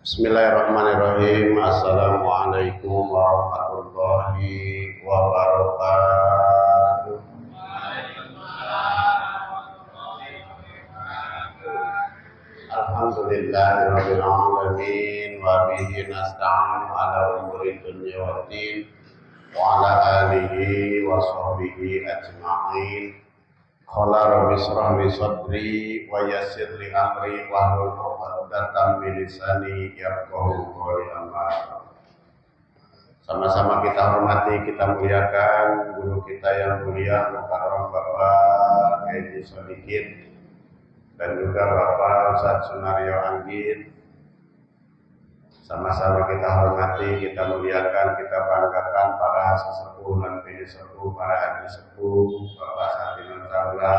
Bismillahirrahmanirrahim. Assalamualaikum warahmatullahi wabarakatuh. Alhamdulillahirabbil alamin wa bihi nasta'inu ala umuri dunya waddin wa ala alihi wa sahbihi ajma'in. Qala rabbi shrah li sadri wa yassir li amri wahlul 'uqdatam min lisani yafqahu qawli. Amma sama-sama kita hormati, kita muliakan guru kita yang mulia Mukarram Bapak Haji Sodikin dan juga Bapak Ustadz Sunario Anggit. Sama-sama kita hormati, kita muliakan, kita banggakan para sesepuh dan bini sepuh, para haji sepuh, Bapak Satinun Tabla,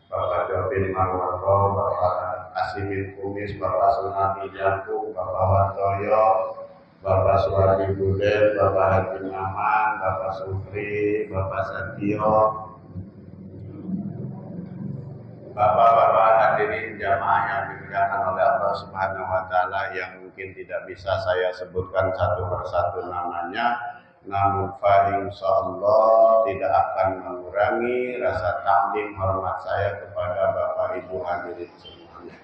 Bapak Jobin Marwato, Bapak Asimin Kumis, Bapak Sunati Jantung, Bapak Wantoyo, Bapak Suwadi Buden, Bapak Haji Maman, Bapak Sufri, Bapak Satio, Bapak-bapak hadirin jamaah yang dimuliakan oleh Allah Subhanahu wa taala, yang mungkin tidak bisa saya sebutkan satu persatu namanya, namun insyaallah tidak akan mengurangi rasa takdim hormat saya kepada Bapak Ibu hadirin semuanya.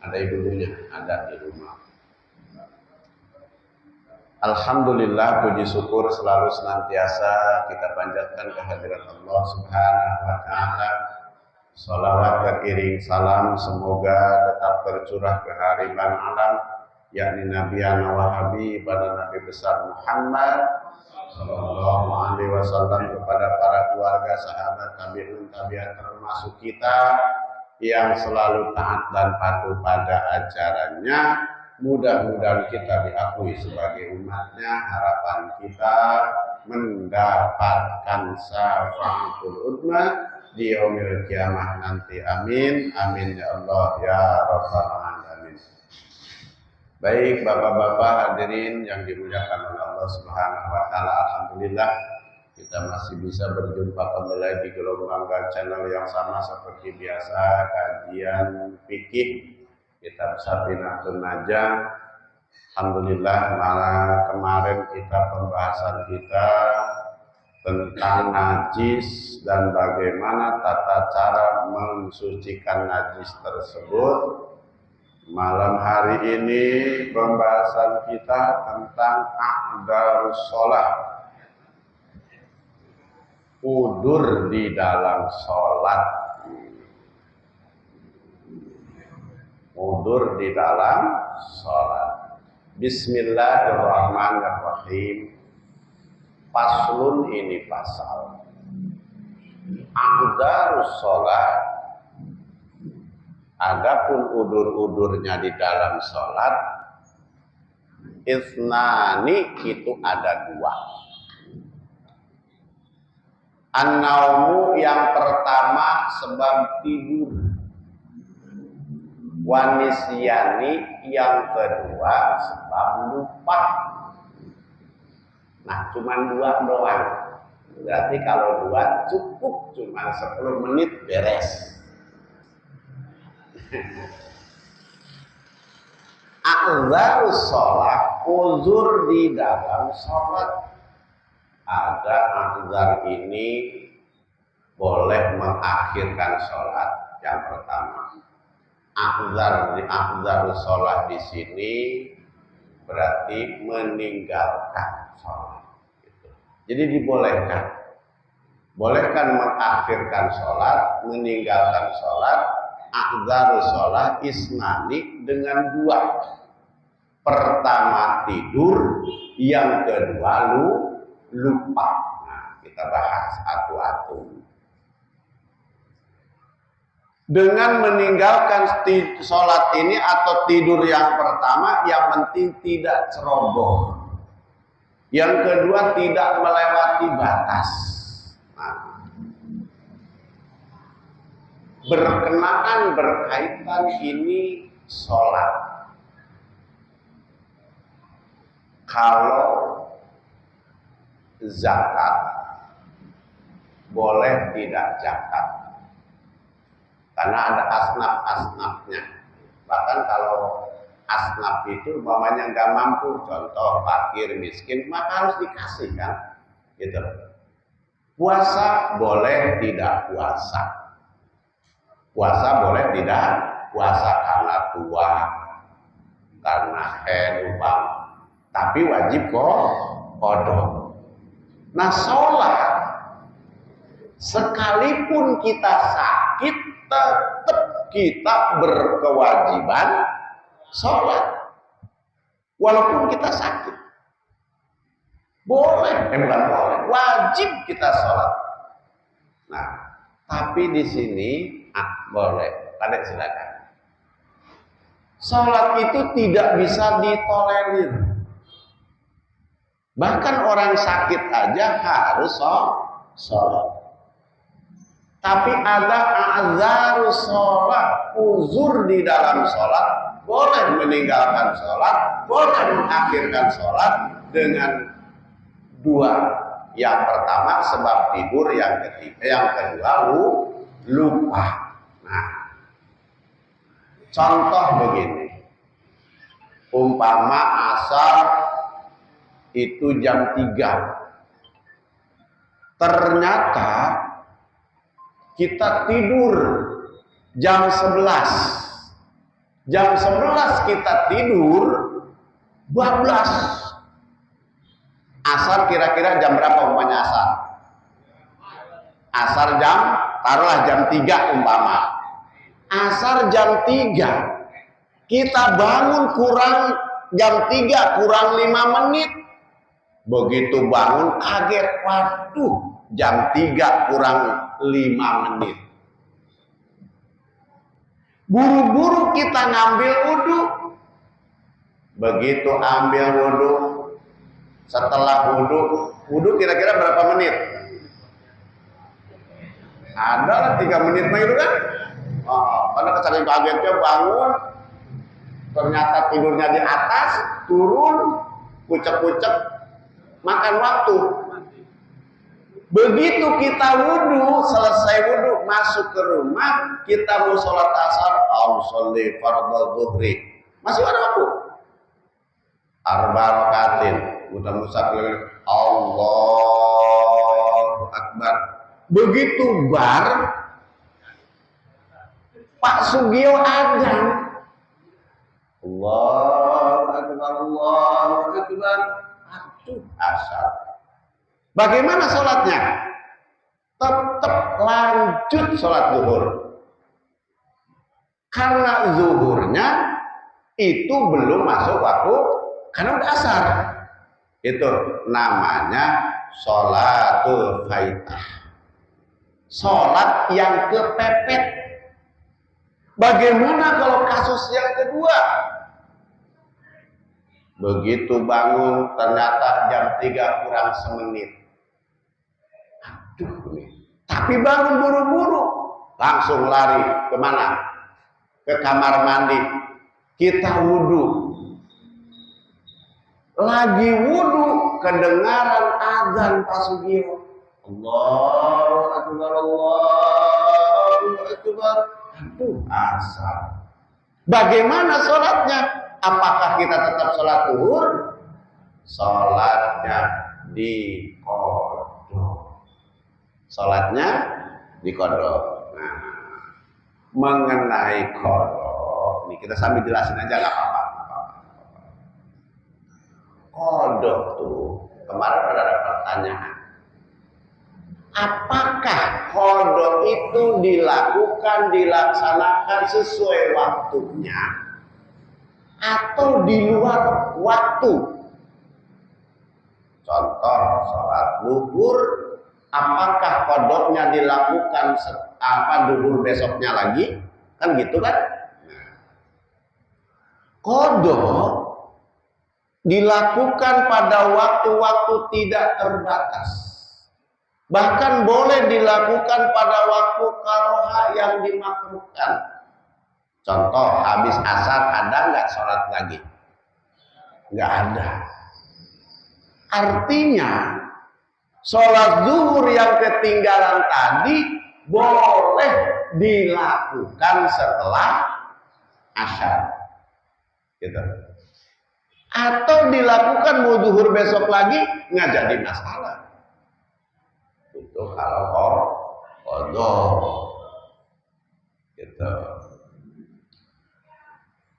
Ada ibunya, ada di rumah. Alhamdulillah, puji syukur selalu senantiasa kita panjatkan kehadirat Allah Subhanahu wa taala. Salawat berkiring salam semoga tetap tercurah ke hariban alam, yakni Nabi wa Habib pada Nabi besar Muhammad sallallahu alaihi wasallam, kepada para keluarga, sahabat, tabi'in, tabi'at, termasuk kita yang selalu taat dan patuh pada ajarannya. Mudah-mudahan kita diakui sebagai umatnya. Harapan kita mendapatkan syafaatul ummah di yaumil kiamah nanti. Amin, amin ya Allah ya rabbal alamin. Baik bapak-bapak hadirin yang dimuliakan oleh Allah Subhanahu wa taala, alhamdulillah kita masih bisa berjumpa kembali di gelombang channel yang sama seperti biasa, kajian fikih kitab Safinatun Najah. Alhamdulillah, malah kemarin kita pembahasan kita tentang najis dan bagaimana tata cara mensucikan najis tersebut. Malam hari ini pembahasan kita tentang a'dharus shalah, udzur di dalam sholat. Udzur di dalam sholat. Bismillahirrahmanirrahim. Faslun, ini pasal. A'dharus shalah, adapun udur-udurnya di dalam sholat, isnani, itu ada dua. An-naumu, yang pertama sebab tidur. Wanisyani, yang kedua sebab lupa. Nah, cuma dua doang. Berarti kalau dua cukup, cuma 10 menit beres. A'dharus shalah, uzur di dalam sholat. Ada a'dzar ini boleh mengakhirkan sholat. Yang pertama, a'dzarus shalah di sini berarti meninggalkan sholat. Jadi dibolehkan, bolehkan mengakhirkan sholat, meninggalkan sholat. A'dharus shalah isnani, dengan dua. Pertama tidur, yang kedua lupa. Nah, kita bahas satu-satu. Dengan meninggalkan sholat ini atau tidur yang pertama, yang penting tidak ceroboh. Yang kedua, tidak melewati batas. Nah, berkaitan ini sholat. Kalau zakat, boleh tidak zakat, karena ada asnaf-asnafnya. Bahkan kalau asnaf itu umpamanya nggak mampu, contoh fakir miskin, maka harus dikasih kan, gitu. Puasa boleh tidak puasa, puasa boleh tidak puasa karena tua, karena head umpama, tapi wajib kok qadha. Nah sholat sekalipun kita sakit tetap kita berkewajiban sholat walaupun kita sakit. Boleh, bukan boleh, wajib kita sholat. Nah, tapi di sini boleh. Kadek silakan. Sholat itu tidak bisa ditolerir. Bahkan orang sakit aja harus sholat. Tapi ada a'dzarus sholat, uzur di dalam sholat, boleh meninggalkan sholat, boleh mengakhirkan sholat dengan dua. Yang pertama sebab tidur, yang kedua lupa. Nah, contoh begini, umpama asar itu jam 3, ternyata kita tidur jam 11, jam 11 kita tidur, bablas. Asar kira-kira jam berapa umpamanya asar? Asar jam, taruhlah jam 3 umpama. Asar jam 3, kita bangun kurang jam 3 kurang 5 menit. Begitu bangun kaget, waduh jam 3 kurang 5 menit. Buru-buru kita ngambil wudhu. Begitu ambil wudhu, setelah wudhu kira-kira berapa menit? Ada 3 menit mah itu kan? Karena kesaking kagetnya bangun, ternyata tidurnya di atas, turun, kucek-kucek, makan waktu. Begitu kita wudhu, selesai wudhu, masuk ke rumah, kita mau sholat asar, sholli fardhu zuhri, masih ada waktu. Arba rakaatin, udah musafir, Allahu Akbar. Begitu bar, Pak Sugio adzan, Allahu Akbar, Allahu Akbar, aduh asar. Bagaimana sholatnya? Tetap lanjut sholat zuhur. Karena zuhurnya itu belum masuk waktu, karena udah asar. Itu namanya sholatul faitah. Sholat yang kepepet. Bagaimana kalau kasus yang kedua? Begitu bangun ternyata jam 3 kurang semenit. Tapi bangun buru-buru, langsung lari kemana? Ke kamar mandi. Kita wudhu. Lagi wudhu, kedengaran azan Pak Sugio. Allahu Akbar, Allahu Akbar. Aduh, asar. Bagaimana sholatnya? Apakah kita tetap sholat zuhur? Sholatnya diqadha. Sholatnya diqadha. Nah, mengenai qadha, ini kita sambil jelasin aja nggak apa-apa. Qadha tuh kemarin ada pertanyaan. Apakah qadha itu dilaksanakan sesuai waktunya atau di luar waktu? Contoh sholat zuhur, apakah qadhanya dilakukan zuhur besoknya lagi? Kan gitu kan? Qadha dilakukan pada waktu-waktu tidak terbatas. Bahkan boleh dilakukan pada waktu karoha yang dimakruhkan. Contoh, habis asar ada nggak sholat lagi? Nggak ada. Artinya, sholat zuhur yang ketinggalan tadi boleh dilakukan setelah asar. gitu. Atau dilakukan mau zuhur besok lagi nggak jadi masalah. Itu kalau kodok gitu.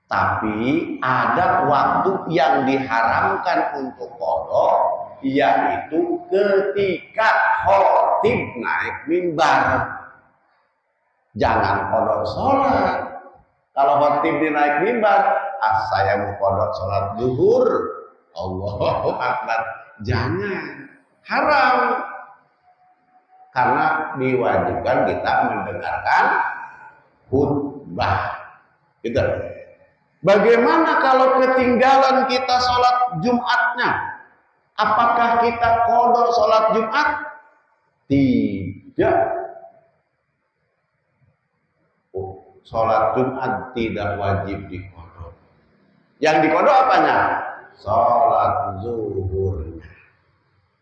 Tapi ada waktu yang diharamkan untuk kodok, yaitu ketika khotib naik mimbar. Jangan kodok sholat. Kalau khotib naik mimbar, saya mau kodok sholat zuhur, Allahu Akbar, jangan, haram. Karena diwajibkan kita mendengarkan khutbah. Gitu. Bagaimana kalau ketinggalan kita sholat Jumatnya? Apakah kita kodok sholat Jumat? Tidak. Sholat Jumat tidak wajib dikodok. Yang dikodok apanya? Sholat zuhurnya.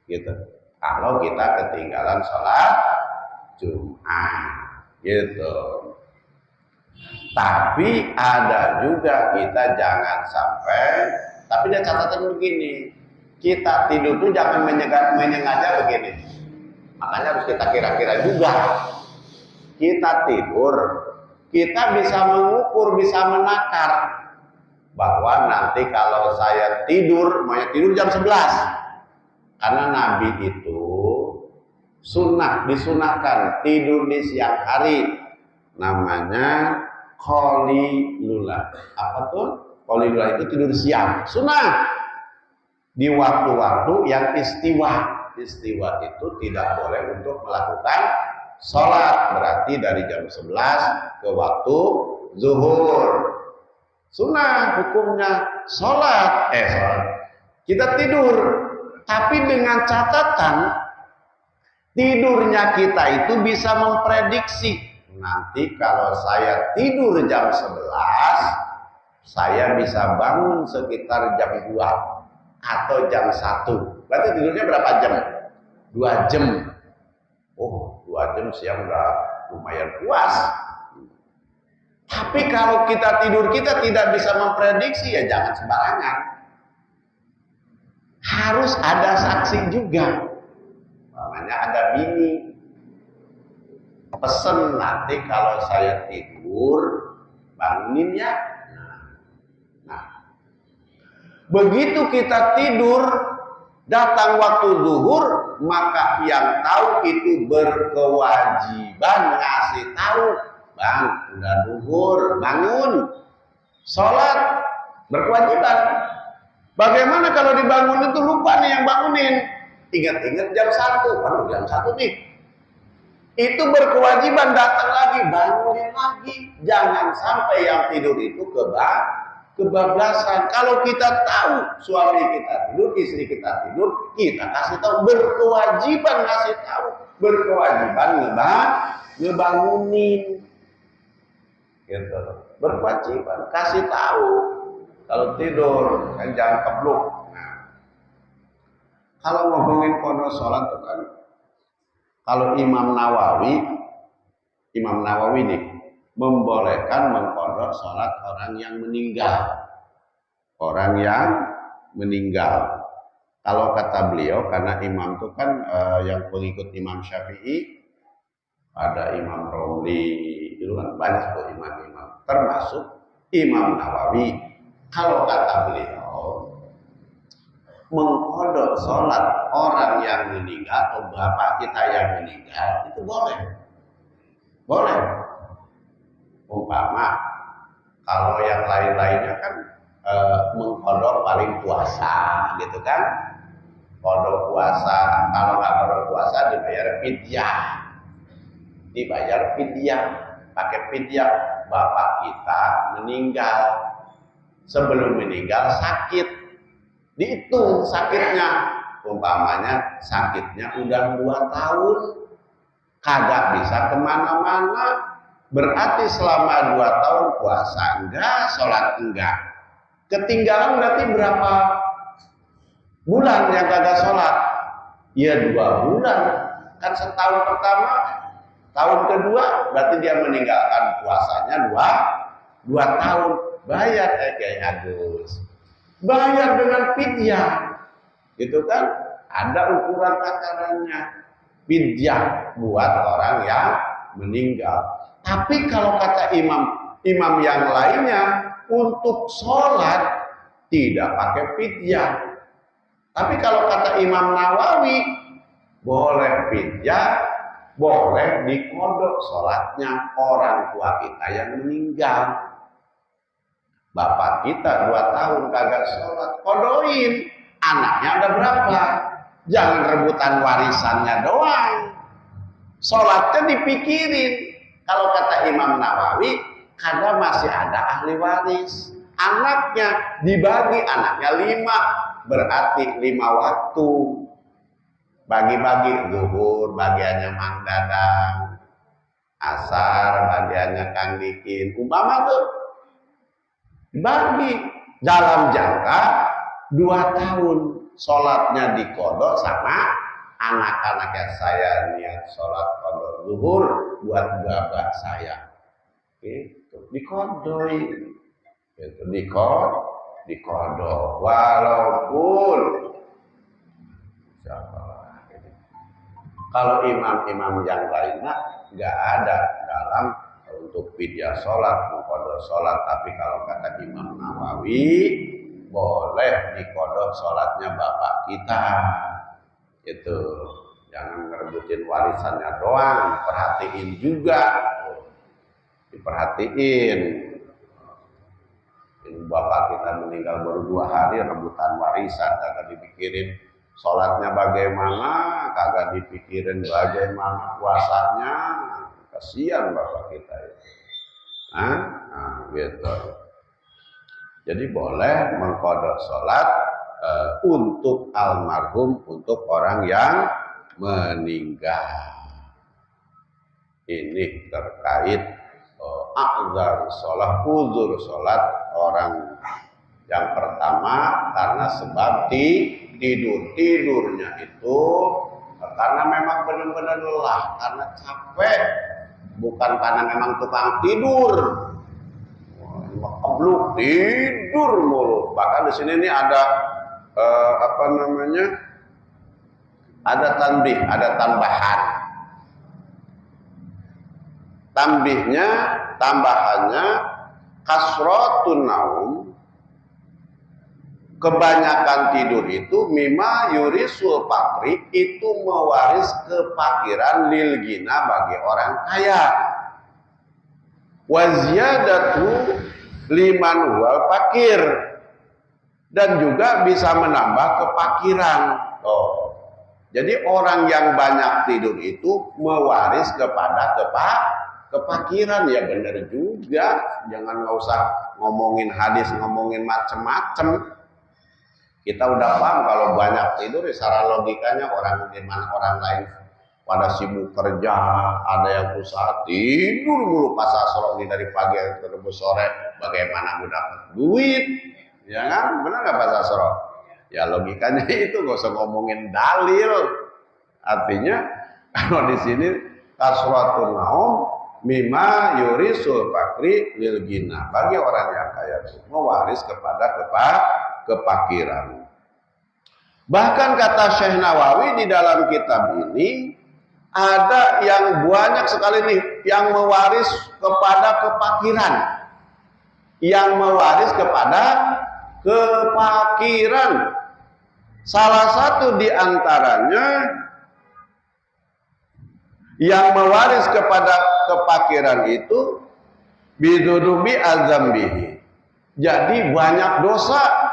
Gitu. Kalau kita ketinggalan sholat Jumat. Gitu. Tapi ada juga kita jangan sampai, tapi dia catatan begini, kita tidur tuh jangan menyengaja begini. Makanya harus kita kira-kira juga. Kita tidur, kita bisa mengukur, bisa menakar bahwa nanti kalau saya tidur, mau tidur jam 11. Karena Nabi itu disunahkan tidur di siang hari. Namanya Qalilullah. Apa tuh? Qalilullah itu tidur siang. Sunnah. Di waktu-waktu yang istiwa. Istiwa itu tidak boleh untuk melakukan sholat. Berarti dari jam 11 ke waktu zuhur. Sunnah hukumnya sholat. Kita tidur. Tapi dengan catatan tidurnya kita itu bisa memprediksi. Nanti kalau saya tidur jam 11, saya bisa bangun sekitar jam 2 atau jam 1. Berarti tidurnya berapa jam? 2 jam. Oh, 2 jam siang udah lumayan puas. Tapi kalau kita tidur kita tidak bisa memprediksi, ya jangan sembarangan. Harus ada saksi juga. Namanya ada bini. Pesen nanti kalau saya tidur bangunin ya. Nah, begitu kita tidur datang waktu zuhur, maka yang tahu itu berkewajiban ngasih tahu, bang udah zuhur, bangun sholat, berkewajiban. Bagaimana kalau dibangun itu lupa nih yang bangunin, ingat-ingat jam 1, baru jam 1 nih. Itu berkewajiban datang lagi, bangunin lagi. Jangan sampai yang tidur itu kebablasan. Kalau kita tahu suami kita tidur, istri kita tidur, kita kasih tahu, berkewajiban ngasih tahu, berkewajiban ngebangunin. Gitu. Berkewajiban kasih tahu. Kalau tidur, kan jangan kebluk. Nah, kalau ngomongin kodok sholat itu kan, kalau Imam Nawawi nih membolehkan mengkodok sholat orang yang meninggal. Orang yang meninggal. Kalau kata beliau, karena imam itu kan yang pengikut Imam Syafi'i, ada Imam Romli, itu kan banyak tuh imam-imam, termasuk Imam Nawawi. Kalau kata beliau, mengkodok sholat orang yang meninggal atau bapak kita yang meninggal itu boleh. Umpama kalau yang lain-lainnya kan mengkodok paling puasa, gitu kan? Kodok puasa, kalau nggak kodok puasa dibayar fidyah, pakai fidyah. Bapak kita meninggal, sebelum meninggal sakit. Dihitung sakitnya, umpamanya sakitnya udah 2 tahun, kagak bisa kemana-mana, berarti selama 2 tahun puasa enggak, sholat enggak. Ketinggalan berarti berapa bulan yang kagak sholat? Ya 2 bulan, kan setahun pertama, tahun kedua berarti dia meninggalkan puasanya 2 tahun. Bayar Kiai Agus. Bayar dengan fidyah. Gitu kan? Ada ukuran takarannya. Fidyah buat orang yang meninggal. Tapi kalau kata imam yang lainnya, untuk sholat tidak pakai fidyah. Tapi kalau kata Imam Nawawi, boleh fidyah, boleh dikodok sholatnya orang tua kita yang meninggal. Bapak kita 2 tahun kagak sholat, kodoin. Anaknya ada berapa? Jangan rebutan warisannya doang. Sholatnya dipikirin. Kalau kata Imam Nawawi, karena masih ada ahli waris. Anaknya dibagi, anaknya 5. Berarti 5 waktu. Bagi-bagi, zuhur bagiannya Mang Dadang, asar bagiannya Kang Dikin. Umpama tuh dibagi dalam jangka 2 tahun. Sholatnya dikodok sama anak-anaknya. Saya niat sholat kodok zuhur buat bapak saya. Itu dikodoi. Itu dikodok. Walaupun kalau imam-imam yang lainnya nggak ada dalam untuk fidyah sholat, mengkodok sholat. Tapi kalau kata Imam Nawawi, boleh dikodok sholatnya bapak kita. Itu jangan ngerebutin warisannya doang, perhatiin juga, diperhatiin. Ini bapak kita meninggal baru 2 hari, rebutan warisan, kagak dipikirin sholatnya bagaimana, kagak dipikirin bagaimana puasanya. Kasihan bapak kita itu. Gitu. Jadi boleh mengkodok sholat untuk almarhum, untuk orang yang meninggal. Ini terkait a'dzar sholat, uzur sholat orang yang pertama karena sebab tidurnya itu karena memang benar-benar lelah, karena capek, bukan karena memang tukang tidur. Kebluk tidur mulu. Bahkan di sini nih ada ada tanbih, ada tambahan. Tambahannya kasratun naum, kebanyakan tidur itu mimma yurisul fakri, itu mewaris kefakiran lil gina bagi orang kaya. Wa ziyadatu liman huwal fakir, dan juga bisa menambah kefakiran. Jadi orang yang banyak tidur itu mewaris kepada kefakiran. Ya benar juga, jangan nggak usah ngomongin hadis, ngomongin macem-macem. Kita udah paham kalau banyak tidur, secara logikanya orang di mana orang lain pada sibuk kerja, ada yang usaha tidur mulu pas asro ini dari pagi sampai sore, bagaimana mau dapat duit? Ya kan, benar nggak pas asro? Ya logikanya itu, nggak usah ngomongin dalil. Artinya kalau di sini kasratun naum mimma yurisul fakri lil gina, bagi orang yang kaya itu mewaris kepada kefakiran. Bahkan kata Syekh Nawawi di dalam kitab ini, ada yang banyak sekali nih yang mewaris kepada kefakiran. Yang mewaris kepada kefakiran. Salah satu di antaranya yang mewaris kepada kefakiran itu bidunubi azambihi. Jadi banyak dosa.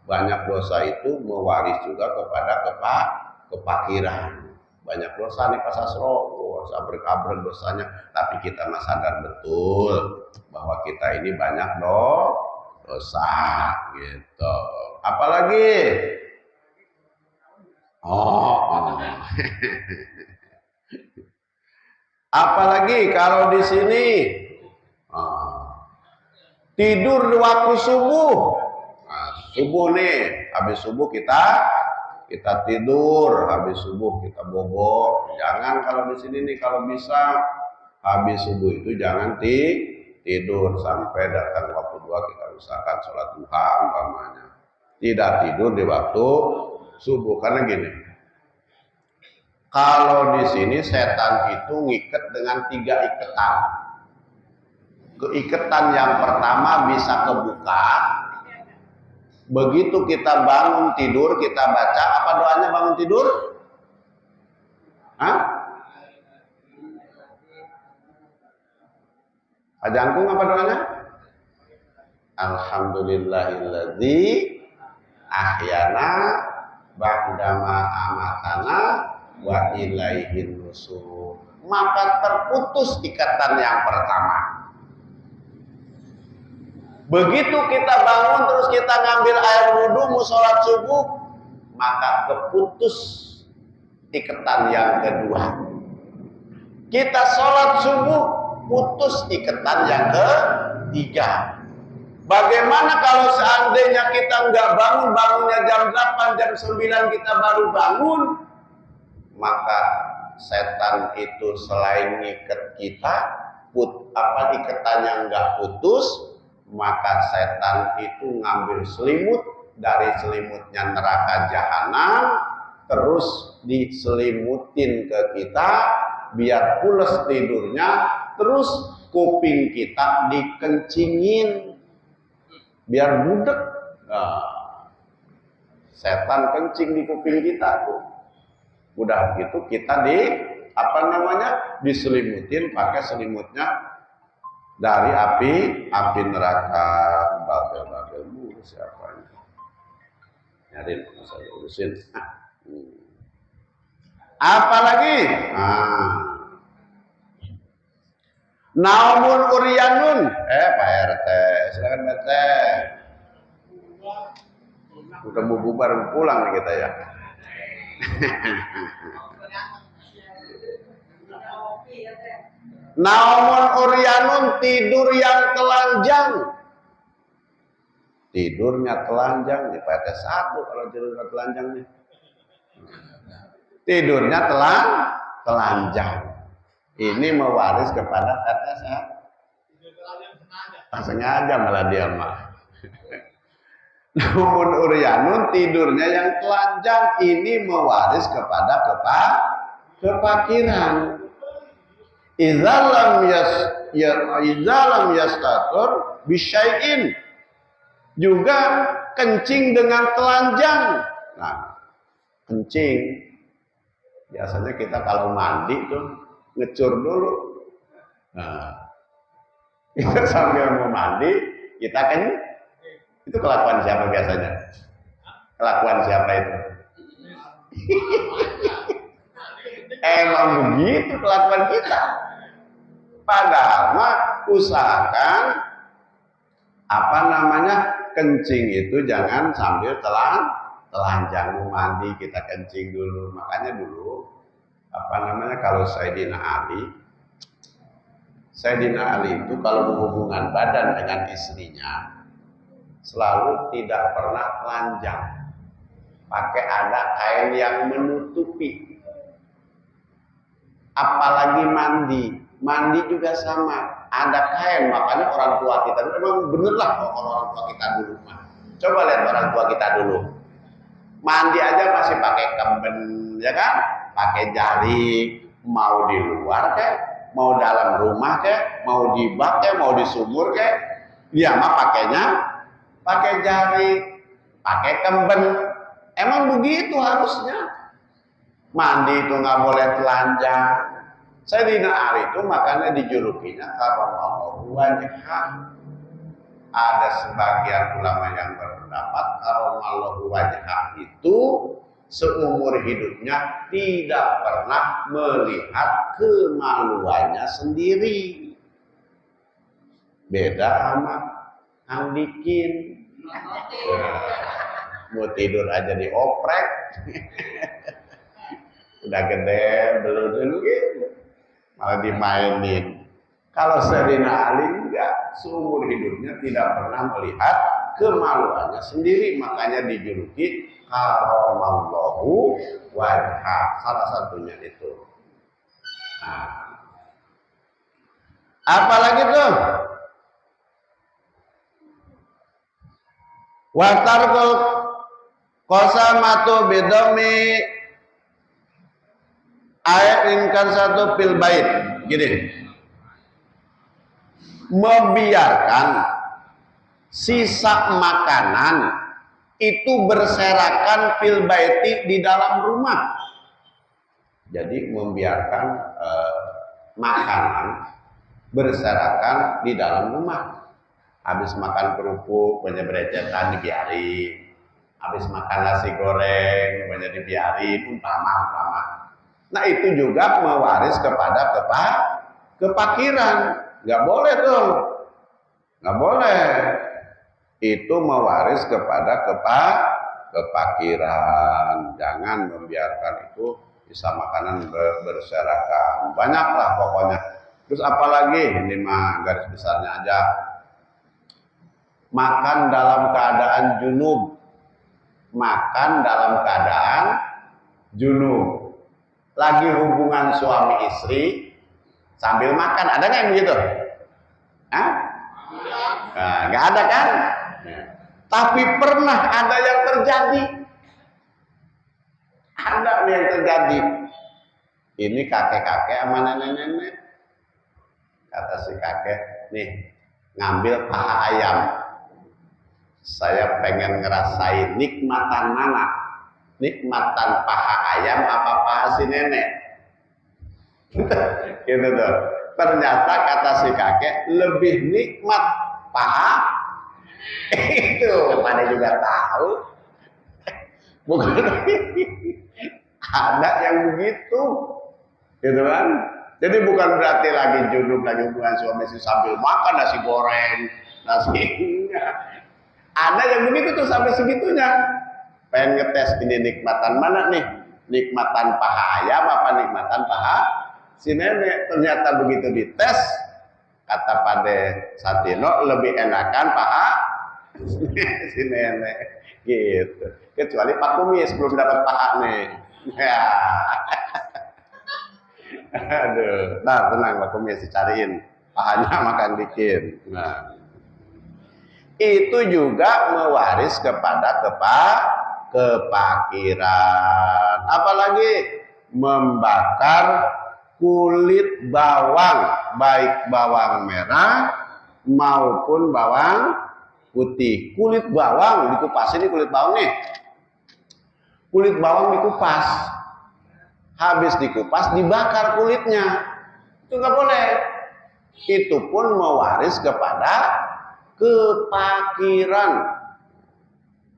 Banyak dosa itu mewaris juga kepada kefakiran. Banyak dosa nih Pak Sasro, sabar-kabar dosanya. Tapi kita mah sadar betul bahwa kita ini banyak dosa gitu. Apalagi? Apalagi kalau di sini tidur di waktu subuh. Subuh nih, habis subuh kita tidur, habis subuh kita bobo. Jangan kalau di sini nih, kalau bisa habis subuh itu jangan tidur sampai datang waktu kedua kita usahakan sholat duha umpamanya. Tidak tidur di waktu subuh karena gini. Kalau di sini setan itu ngikat dengan 3 ikatan. Keikatan yang pertama bisa kebuka. Begitu kita bangun tidur, kita baca apa doanya bangun tidur? Hah? Ajangkung apa doanya? Alhamdulillahilladzi ahyana ba'dama amatana wa ilaihin nusur. Maka terputus ikatan yang pertama. Begitu kita bangun terus kita ngambil air wudhu mau sholat subuh, maka keputus ikatan yang kedua. Kita sholat subuh, putus ikatan yang ketiga. Bagaimana kalau seandainya kita nggak bangun, bangunnya jam 8, jam 9 kita baru bangun, maka setan itu selain ngikat kita, ikatannya nggak putus, maka setan itu ngambil selimut dari selimutnya neraka jahanam, terus diselimutin ke kita, biar pules tidurnya, terus kuping kita dikencingin, biar budek. Nah, setan kencing di kuping kita tuh. Udah gitu kita diselimutin pakai selimutnya dari api neraka. Babel mulu siapa ini? Nyariin saya urusin. Apa lagi? Naumun uryanun. Pak RT, silakan RT. Udah mau bubar pulang nih kita ya. Naumun uryanun, tidur yang telanjang. Tidurnya telanjang di PT 1 kalau tidurnya telanjang nih. Tidurnya telanjang. Ini mewaris kepada PT 1. Sengaja malah dia mah. Naumun uryanun, tidurnya yang telanjang, ini mewaris kepada kefakiran. Idzalam yastatur bisyai'in, juga kencing dengan telanjang. Nah, kencing biasanya kita kalau mandi tuh ngecur dulu. Nah, kita sambil mau mandi kita kan itu kelakuan siapa biasanya? Kelakuan siapa itu? Emang begitu kelakuan kita. Padahal mah usahakan kencing itu jangan sambil telanjang mau mandi kita kencing dulu. Makanya dulu kalau Sayyidina Ali itu kalau berhubungan badan dengan istrinya selalu tidak pernah telanjang, pakai ada kain yang menutupi. Apalagi mandi juga sama, ada kain. Makanya orang tua kita memang bener lah orang tua kita dulu mah. Coba lihat orang tua kita dulu, mandi aja masih pakai kemben, ya kan? Pakai jari, mau di luar kek, mau dalam rumah kek, mau di bak kek, mau di sumur kek, dia mah pakainya pakai jari, pakai kemben. Emang begitu harusnya. Mandi itu nggak boleh telanjang. Sayyidina Ali itu makanya dijulukinya karramallahu wajhah. Ada sebagian ulama yang berpendapat karramallahu wajhah itu seumur hidupnya tidak pernah melihat kemaluannya sendiri. Beda sama Andikin. Mau tidur aja dioprek. Udah gede belum gitu, malah dimainin. Kalau Sayyidina Ali enggak, seumur hidupnya tidak pernah melihat kemaluannya sendiri, makanya dijuluki karramallahu wajhah. Salah satunya itu. Apalagi tuh? Wa tarkul qasamatu bidami ayat ringkan satu fil bait. Gini. Membiarkan sisa makanan itu berserakan fil baiti di dalam rumah. Jadi membiarkan makanan berserakan di dalam rumah. Habis makan kerupuk banyak berecetan dibiarin. Habis makan nasi goreng banyak dibiarin, umpama. Nah itu juga mewaris kepada kepakiran. Nggak boleh tuh, nggak boleh. Itu mewaris kepada kepakiran. Jangan membiarkan itu sisa makanan berserakan. Banyaklah pokoknya. Terus apalagi ini mah garis besarnya aja. Makan dalam keadaan junub. Makan dalam keadaan junub. Lagi hubungan suami istri sambil makan, ada nggak yang begitu? Hah? Nah, nggak ada kan? Tapi pernah ada yang terjadi. Ada yang terjadi. Ini kakek-kakek sama nenek-nenek. Kata si kakek, nih ngambil paha ayam. Saya pengen ngerasain nikmatan mana? Nikmatan paha ayam apa paha si nenek? Gitu tuh. Ternyata kata si kakek lebih nikmat paha itu. Mana juga tahu. Bukan. Ada yang begitu, gitu kan? Jadi bukan berarti lagi junub, lagi hubungan suami istri sambil makan nasi goreng, nasi. Ada yang begitu tuh sampai segitunya. Pengen ngetes ini nikmatan mana nih? Nikmatan paha ayam apa nikmatan paha si nenek? Ternyata begitu dites, kata Pade Satino lebih enakan paha si nenek gitu. Kecuali Pak Kumis belum dapat paha nih. Ya. Aduh, nah tenang Pak Kumis dicariin pahanya makan dikit. Nah, itu juga mewaris kepada kepakiran. Apalagi membakar kulit bawang, baik bawang merah maupun bawang putih. Kulit bawang dikupas, ini kulit bawang nih. Kulit bawang dikupas. Habis dikupas dibakar kulitnya. Itu nggak boleh. Itu pun mewaris kepada kepakiran.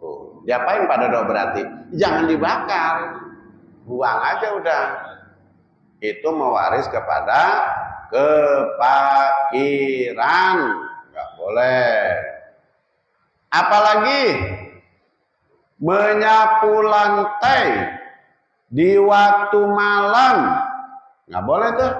Oh, diapain pada doa berarti? Jangan dibakar. Buang aja udah. Itu mewaris kepada kepakiran. Nggak boleh. Apalagi menyapu lantai di waktu malam. Nggak boleh tuh.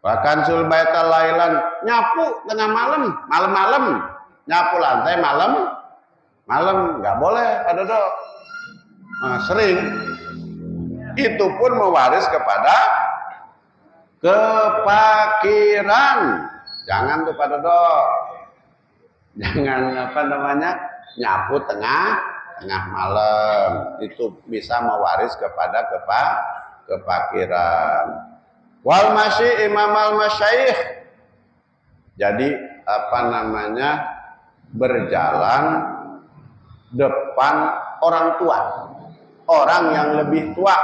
Bahkan sulbaital lailan, nyapu tengah malam, malam-malam, nyapu lantai malam, nggak boleh, Pak Dodo. Nah, sering. Itu pun mewaris kepada kepakiran. Jangan tuh Pak Dodo. Jangan nyapu tengah malam. Itu bisa mewaris kepada kepakiran. Wal masyi imamal masyayikh. Jadi berjalan depan orang tua, orang yang lebih tua.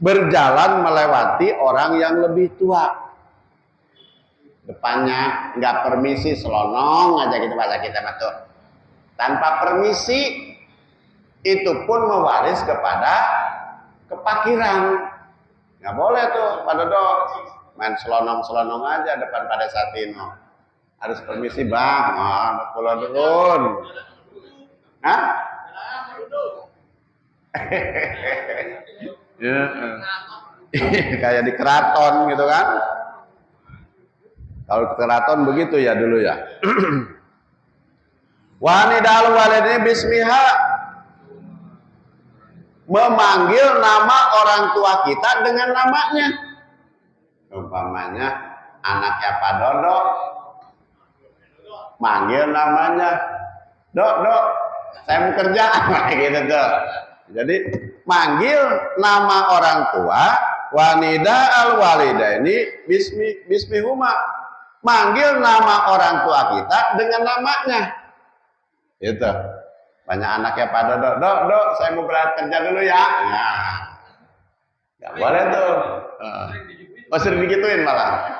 Berjalan melewati orang yang lebih tua. Depannya nggak permisi, selonong aja gitu bahasa kita betul. Tanpa permisi, itu pun mewaris kepada kepakiran. Nggak boleh tuh Pak Dodo main selonong aja depan Pada Satino. Harus permisi bang, pulau turun. Hah? Ya. Kayak di keraton gitu kan? Kalau ke keraton begitu ya dulu ya. Wanidal walidnya bismiha, memanggil nama orang tua kita dengan namanya. Umpamanya anaknya Pak Dodo manggil namanya, dok, saya mau kerja, gitu tuh. Jadi manggil nama orang tua, wanida al walida ini bismi huma, manggil nama orang tua kita dengan namanya, gitu. Banyak anaknya pada dok, saya mau berangkat kerja dulu ya. Nah, nggak boleh tuh. Sering digituin malah.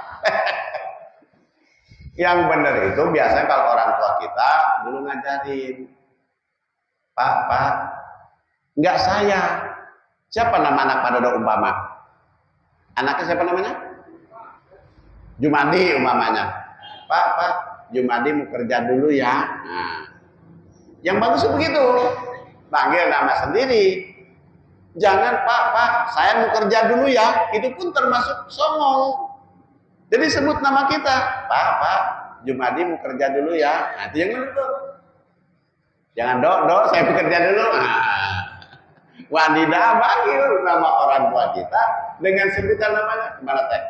Yang benar itu biasanya kalau orang tua kita dulu ngajarin, Pak, nggak saya. Siapa nama anak Pak Dodo umpama? Anaknya siapa namanya? Jumadi umpamanya. Pak, Jumadi mau kerja dulu ya. Nah, yang bagus itu begitu. Panggil nama sendiri. Jangan Pak, saya mau kerja dulu ya. Itu pun termasuk songong. Jadi sebut nama kita, Pak, Jumadi mau kerja dulu ya. Nah, itu yang benar tuh. Jangan dok, saya mau kerja dulu. Nah, wanita panggil nama orang tua kita dengan sebutan namanya. Gimana teh?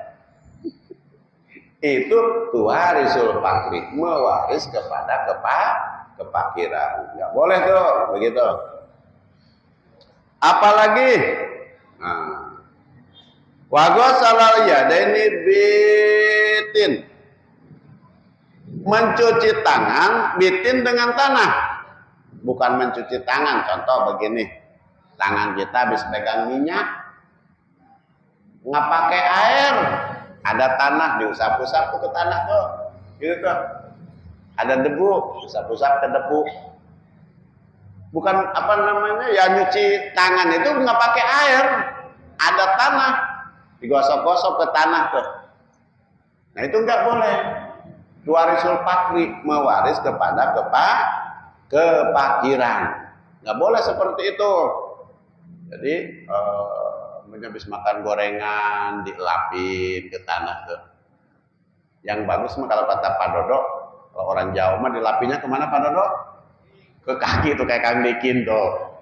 Itu tuwarisul fakri, mewaris kepada kepakiran. Nggak boleh tuh, begitu. Apalagi, wagosalal yadaini bitin, mencuci tangan bitin dengan tanah, bukan mencuci tangan. Contoh begini, tangan kita habis pegang minyak, nggak pakai air, ada tanah diusap-usap ke tanah tuh, gitu tuh. Ada debu, usap-usap ke debu. Bukan ya nyuci tangan itu nggak pakai air, ada tanah digosok-gosok ke tanah tuh. Nah itu nggak boleh. Warisul fakri, mewaris kepada kepakiran. Nggak boleh seperti itu. Jadi habis makan gorengan dilapin ke tanah tuh. Yang bagus mah kalau kata Pak Dodo, kalau orang Jawa mah dilapinya kemana Pak Dodo? Ke kaki tuh kayak Kang Dikin tuh.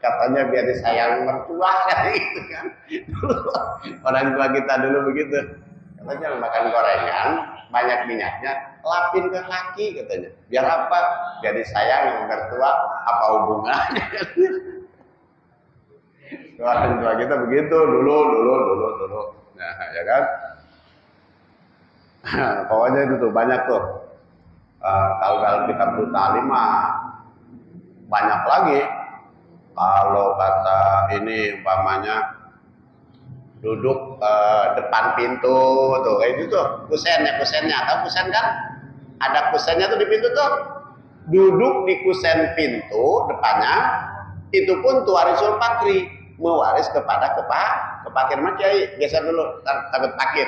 Katanya biar disayang mertua gitu kan. Orang tua kita dulu begitu. Katanya makan gorengan banyak minyaknya, lapin ke kaki katanya. Biar apa? Biar disayang mertua, apa hubungannya? Orang tua kita begitu dulu. Nah, ya kan? Pokoknya itu tuh banyak tuh. Kalau kita bertali mah banyak lagi. Kalau kata ini umpamanya duduk depan pintu tuh, kayak gitu tuh, kusennya, tahu kusen kan? Ada kusennya tuh di pintu tuh. Duduk di kusen pintu depannya, itu pun tuwarisul fakri, mewaris kepada kepakir. Mah Kiai, geser dulu, takut pakir.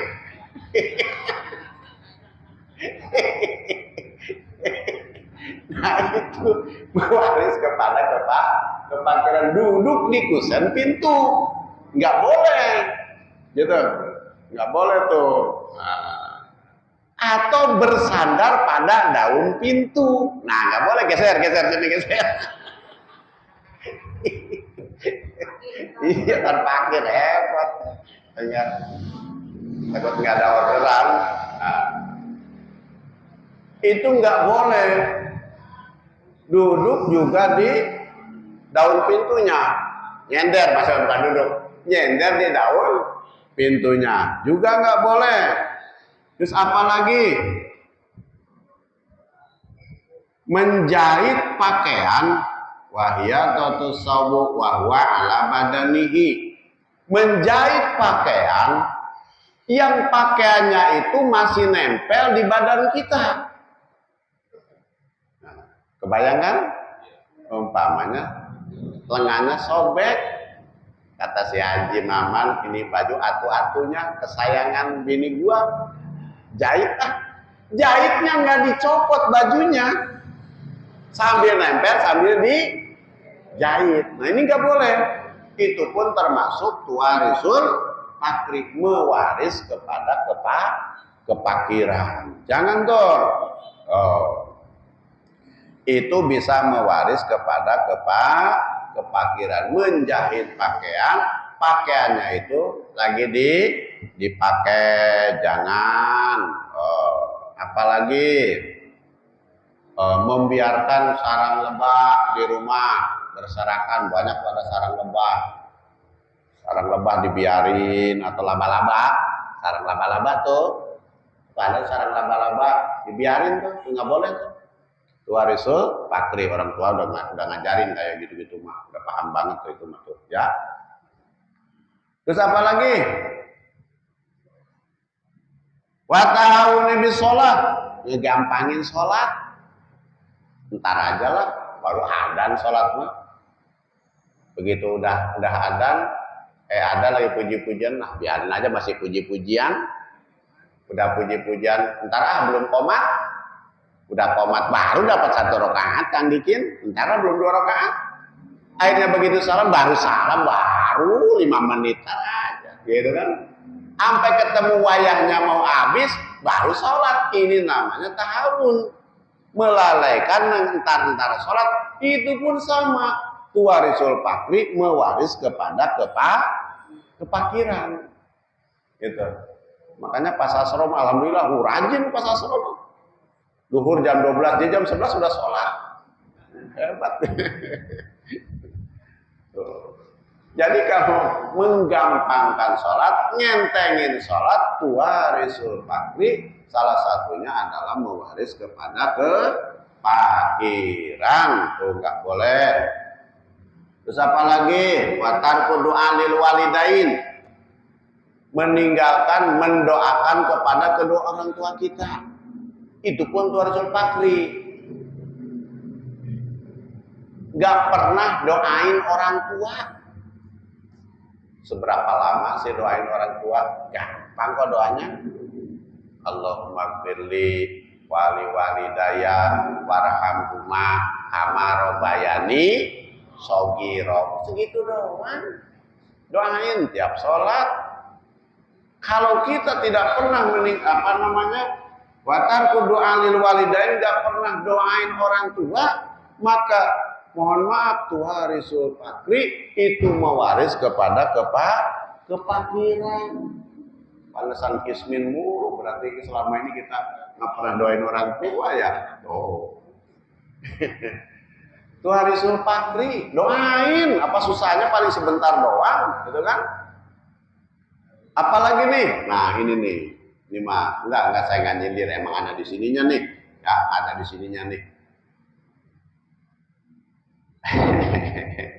Nah itu mewaris kepada kepakiran, duduk di kusen pintu, nggak boleh, gitu, nggak boleh tuh. Nah, atau bersandar pada daun pintu, nah nggak boleh, geser sini geser. Iya kan pakir hebat, takut nggak ada orderan. Nah, itu nggak boleh. Duduk juga di daun pintunya, nyender, maksudnya bukan duduk, nyender di daun pintunya juga nggak boleh. Terus apalagi menjahit pakaian, wahiyatatu sawu wahwa ala badanihi, menjahit pakaian yang pakaiannya itu masih nempel di badan kita. Kebayangkan? Umpamanya lengannya sobek, kata si Haji Maman, ini baju atu-atunya kesayangan bini gua, jahit jahitnya nggak dicopot bajunya, sambil nempel sambil dijahit. Nah ini nggak boleh. Itu pun termasuk tuwarisul fakri, mewaris kepada kepakiran. Jangan tuh. Itu bisa mewaris kepada kepakiran, menjahit pakaiannya itu lagi dipakai, jangan Apalagi membiarkan sarang lebah di rumah berserakan, banyak pada sarang lebah. Sarang lebah dibiarin, atau laba-laba. Sarang laba-laba tuh, pada sarang laba-laba dibiarin tuh, nggak boleh tuh. Itu warisul fakri, orang tua udah ngajarin kayak gitu-gitu mah, udah paham banget tuh itu mah tuh, ya. Terus apa lagi? Wa tahawuni bis sholat, ngegampangin sholat. Ntar aja lah, baru adzan sholat mah. Begitu udah adzan, ada lagi puji-pujian, nah biarin aja masih puji-pujian. Udah puji-pujian, ntar belum komat. Udah komat baru dapat 1 rakaat Kang Dikin, ntar belum 2 rakaat. Akhirnya begitu salam baru 5 menit aja, gitu kan? Sampai ketemu wayahnya mau habis, baru sholat. Ini namanya tahawun. Melalaikan entar sholat, itu pun sama. Tuwarisul fakri, mewaris kepada kepakiran. Gitu. Makanya pas asrom, alhamdulillah, rajin pas asrom. Duhur jam 12, dia jam 11 sudah sholat. Hebat. Jadi kamu menggampangkan sholat, nyentengin sholat, tuwarisul fakri, salah satunya adalah mewaris kepada kepakiran. Tuh nggak boleh. Terus apa lagi? Watarku doa lil walidain, meninggalkan mendoakan kepada kedua orang tua kita. Itu pun tuwarisul fakri. Gak pernah doain orang tua. Seberapa lama sih doain orang tua? Gampang kok doanya. Allahumma gfirli wali walidaya warhamhuma kama rabbayani shaghira. Segitu doang. Doain tiap sholat. Kalau kita tidak pernah watarku doa lil walidain, gak pernah doain orang tua, maka mohon maaf, tuwarisul fakri itu mewaris kepada kepakiran. Pantesan kismin mulu, berarti selama ini kita nggak pernah doain orang tua ya. Tuh. Tuwarisul fakri, doain. Apa susahnya, paling sebentar doang, gitu kan? Apalagi nih, nah ini nih. Ini mah enggak saya nggak nyindir, emang ada di sininya nih. Ya, ada di sininya nih.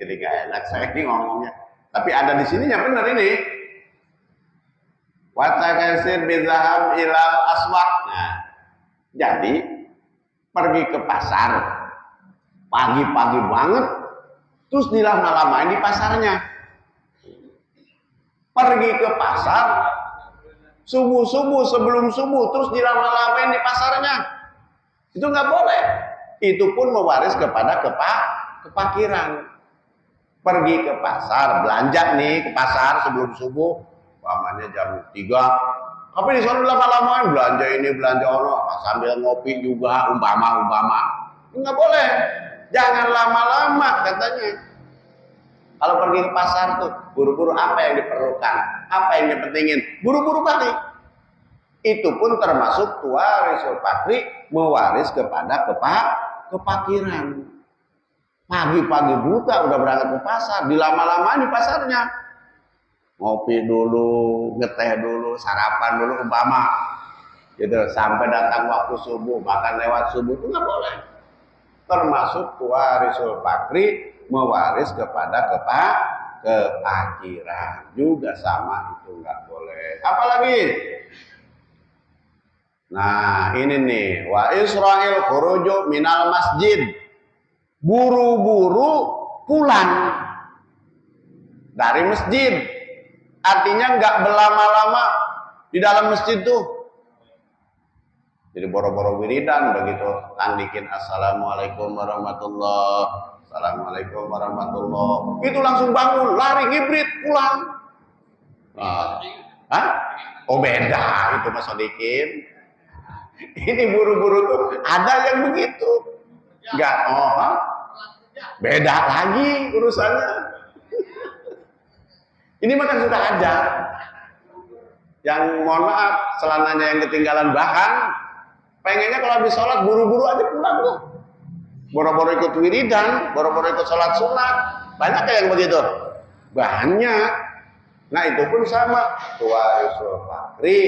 Jadi gak enak saya ini ngomongnya. Tapi ada di sininya, bener ini. Wa takasir bizahab ilal aswaq. Nah, jadi pergi ke pasar pagi-pagi banget, terus dilama-lamain di pasarnya. Pergi ke pasar subuh-subuh, sebelum subuh, terus dilama-lamain di pasarnya. Itu nggak boleh. Itu pun mewaris kepada kepakiran. Pergi ke pasar, belanja nih ke pasar sebelum subuh, umpamanya jam 3. Tapi di sana lama-lamain belanja ini, belanja ono, sambil ngopi juga, umpama. Nggak boleh. Jangan lama-lama katanya. Kalau pergi ke pasar tuh, buru-buru apa yang diperlukan, apa yang dipentingin, buru-buru balik. Itu pun termasuk tuwarisul fakri, mewaris kepada kepakiran. Pagi-pagi buta udah berangkat ke pasar, dilama-lamain di pasarnya. Ngopi dulu, ngeteh dulu, sarapan dulu umpama. Gitu, sampai datang waktu subuh, bahkan lewat subuh itu nggak boleh. Termasuk tuwarisul fakri, mewaris kepada kepakiran. Juga sama, itu nggak boleh. Apalagi? Nah, ini nih, wa Israil khuruju minal masjid. Buru-buru pulang dari masjid. Artinya nggak berlama-lama di dalam masjid tuh. Jadi boro-boro wiridan begitu. Tandikin assalamualaikum warahmatullah. Assalamualaikum warahmatullah. Itu langsung bangun, lari ngibrit pulang. Hah? Oh beda itu Mas Sodikin. Ini buru-buru tuh ada yang begitu. Enggak, beda lagi urusannya. Ini makan sudah ada. Yang mohon maaf, celananya yang ketinggalan bahan, Pengennya kalau habis sholat buru-buru aja pulang tuh. Boro-boro ikut wiridan, boro-boro ikut sholat sunat. Banyak yang begitu? Banyak. Nah itu pun sama. Warisul fakri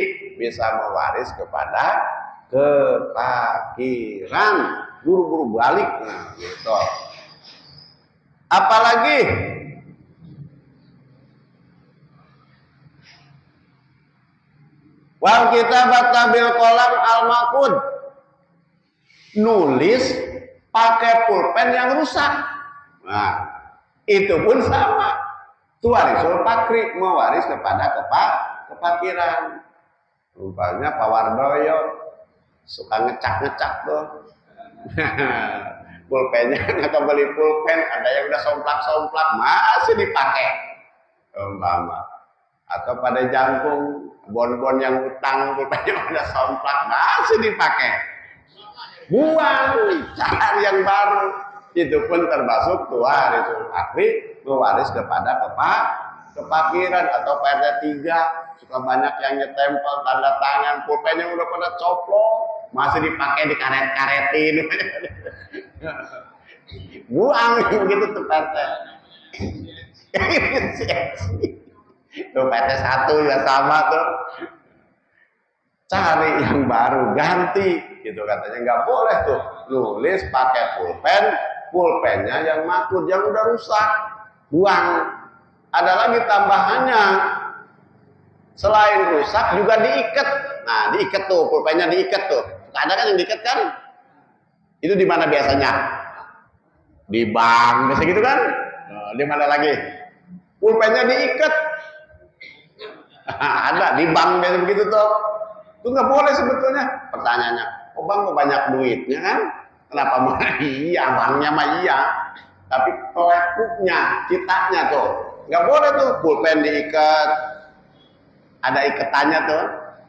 bisa mewaris kepada kefakiran. Buru-buru balik. Nah gitu. Apalagi wal kitabat bil qalam al maqud, nulis pakai pulpen yang rusak. Nah, itu pun sama. Warisul fakri mewaris kepada kefakiran. Rupanya Pak Wardoyo suka ngecak-ngecak tuh. Pulpennya nggak beli pulpen, ada yang udah somplak-somplak masih dipakai. Umpama. Atau pada jangkung bon-bon yang utang pulpennya udah somplak masih dipakai. Buang, cari yang baru. Itu pun termasuk warisul fakri mewaris kepada kefakiran. Atau pada 3 suka banyak yang nyetempel tanda tangan pulpennya udah pada coplok masih dipakai di karet-karetin. Buang gitu tuh PT. Tuh PT 1 ya sama tuh. Cari yang baru, ganti gitu katanya. Nggak boleh tuh nulis pakai pulpen, pulpennya yang makut, yang udah rusak, buang. Ada lagi tambahannya, selain rusak juga diikat. Nah diikat tuh, pulpennya diikat tuh. Ada kan yang diikat kan? Itu di mana biasanya? Di bank, biasa gitu kan? Nah, di mana lagi? Pulpennya diikat. Ada di bank biasa begitu tuh. Itu nggak boleh sebetulnya. Pertanyaannya, oh bang kok banyak duitnya kan? Kenapa mah iya, banknya mah iya. Tapi pelakunya, citanya tuh nggak boleh tuh. Pulpen diikat, ada ikatannya tuh.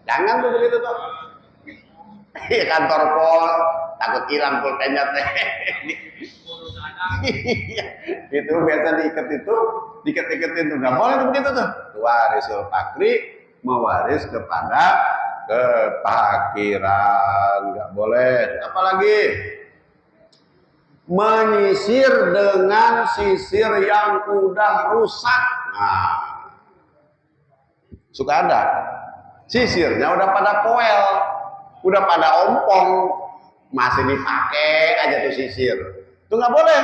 Jangan tuh begitu tuh. Kantor pos takut hilang pulpennya teh. Itu biasa diikat itu, diikat-ikatin tuh nggak boleh tuh begitu tuh. Warisul fakri mewaris kepada kefakiran, nggak boleh. Apalagi menyisir dengan sisir yang udah rusak. Nah, suka ada sisirnya udah pada poel, udah pada ompong, masih dipakai aja tuh sisir. Itu nggak boleh.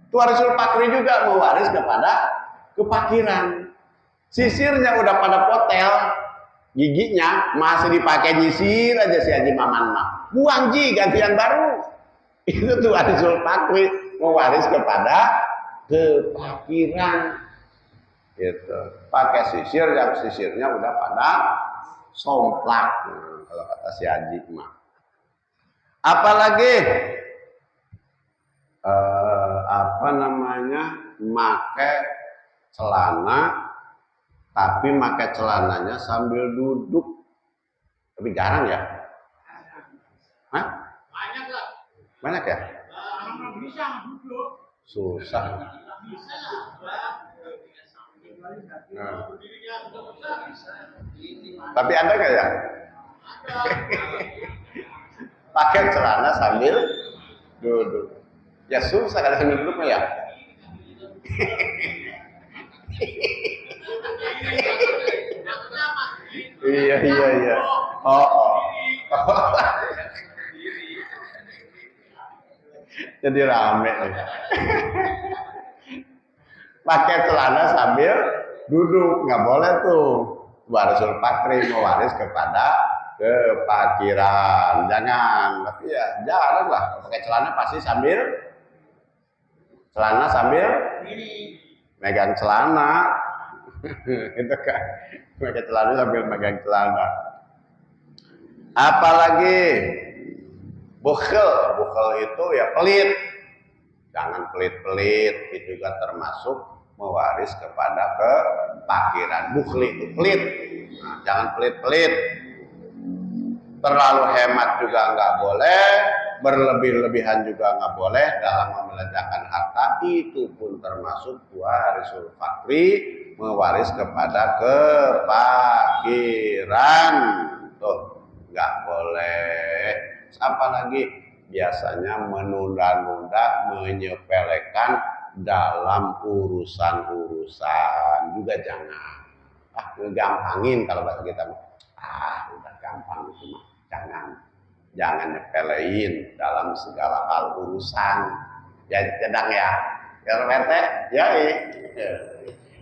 Itu warisul fakri juga mewaris kepada kefakiran. Sisirnya udah pada potel, giginya masih dipakai nyisir aja si Haji Maman mah. Buang ji, ganti yang baru. Itu tuh warisul fakri mewaris kepada kefakiran. Gitu. Pakai sisir yang sisirnya udah pada somplak. Nah, kalau kata si Haji mah. Apalagi make celana, tapi make celananya sambil duduk. Tapi jarang ya. Hah? Banyak lah. Banyak ya? Bisa duduk. Susah. Nah. Tapi ada nggak ya? Pakai celana sambil duduk. Ya susah kalau sambil duduk ya. Iya. Oh. Jadi rame nih. Pakai celana sambil duduk, nggak boleh tuh. Warisul fakri mewaris kepada kefakiran. Jangan, tapi ya jarang lah. Kalau pakai celana pasti sambil megang celana. Itu kan, pakai celana sambil megang celana. Apalagi bukhel itu ya pelit. Jangan pelit-pelit, itu juga termasuk mewaris kepada kefakiran. Bukhli itu pelit. Nah, jangan pelit-pelit. Terlalu hemat juga nggak boleh, berlebih-lebihan juga nggak boleh dalam membelanjakan harta. Itu pun termasuk warisul fakri, mewaris kepada kefakiran. Tuh, nggak boleh. apalagi biasanya menunda-nunda, menyepelekan dalam urusan-urusan juga jangan. Ngegampangin kalau bahasa kita. Udah gampang itu mah. Jangan nyepelein dalam segala hal urusan. Ya sedang ya. Kalau RT, ya